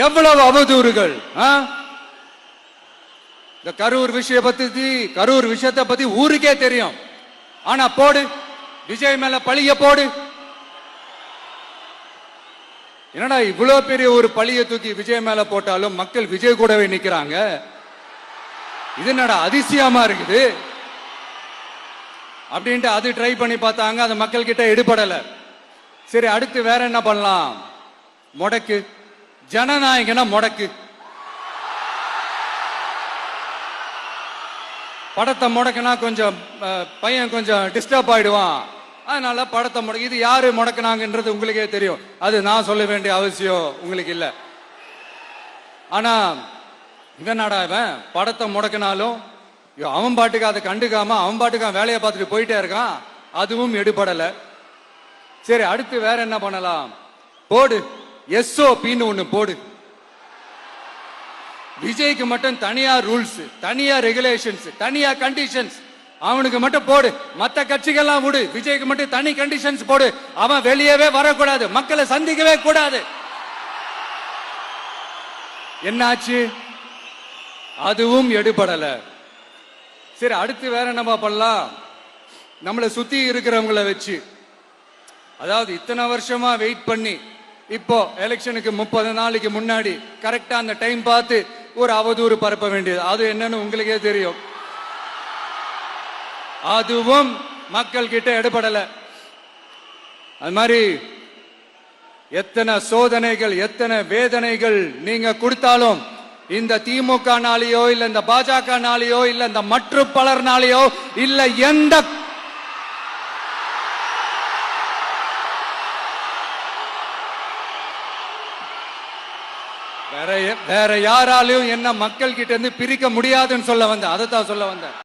எவ்வளவு அவதூறுகள். இந்த கரூர் விஷயத்தை பத்தி ஊருக்கே தெரியும். ஆனா போடு, விஜய் மேல பழிய போடு. என்னடா இவ்வளவு பெரிய ஒரு பழிய தூக்கி விஜய் மேல போட்டாலும் மக்கள் விஜய் கூடவே நிக்கிறாங்க. இது என்னடா அதிசயமா இருக்குது அப்படின்ட்டு அது ட்ரை பண்ணி பார்த்தாங்க. அது மக்கள் கிட்ட எடுபடல. சரி, அடுத்து வேற என்ன பண்ணலாம்? முடக்கு, ஜனநாயகனா முடக்கு. படத்தை முடக்குனா கொஞ்சம் பையன் கொஞ்சம் டிஸ்டர்ப் ஆயிடுவான். அதனால படத்தை முடக்கு. இது யாரு முடக்குனாங்கன்றது உங்களுக்கே தெரியும். அது நான் சொல்ல வேண்டிய அவசியம் உங்களுக்கு இல்ல. ஆனா இவன் நாடா இவன் படத்தை முடக்கினாலும் அவன் பாட்டுக்கு அதை கண்டுக்காம அவன் பாட்டுக்கு வேலையை பார்த்துட்டு போயிட்டே இருக்கான். அதுவும் எடுபடல. சரி, அடுத்து வேற என்ன பண்ணலாம்? போடு, SOPன்னு ஒண்ணு போடு. விஜய்க்கு மட்டும் தனியா ரூல்ஸ், தனியா ரெகுலேஷன்ஸ், தனியா கண்டிஷன்ஸ். அவனுக்கு மட்டும் போடு. மத்த கட்சிகள்லாம் விடு, விஜய்க்கு மட்டும் தனி கண்டிஷன்ஸ் போடு. அவன் வெளியவே வரக்கூடாது, மக்களை சந்திக்கவே கூடாது. என்னாச்சு? அதுவும் எடுபடல. சரி, அடுத்து வேற என்ன பண்ணலாம்? நம்மளை சுத்தி இருக்கிறவங்களை வச்சு, அதாவது இத்தனை வருஷமா வெயிட் பண்ணி இப்போ எலெக்ஷனுக்கு 30 நாளைக்கு முன்னாடி கரெக்டா அந்த டைம் பார்த்து ஒரு அவதூறு பரப்ப வேண்டியது. அது என்னன்னு உங்களுக்கே தெரியும். அதுவும் மக்கள் கிட்ட எடுபடல. அது மாதிரி எத்தனை சோதனைகள், எத்தனை வேதனைகள் நீங்க கொடுத்தாலும் இந்த திமுக நாளையோ இல்ல இந்த பாஜக நாளையோ இல்ல இந்த மற்ற பலர் நாளையோ இல்ல எந்த வேற யாராலையும் என்ன மக்கள் கிட்ட இருந்து பிரிக்க முடியாதுன்னு சொல்ல வந்தேன். அதை தான் சொல்ல வந்தேன்.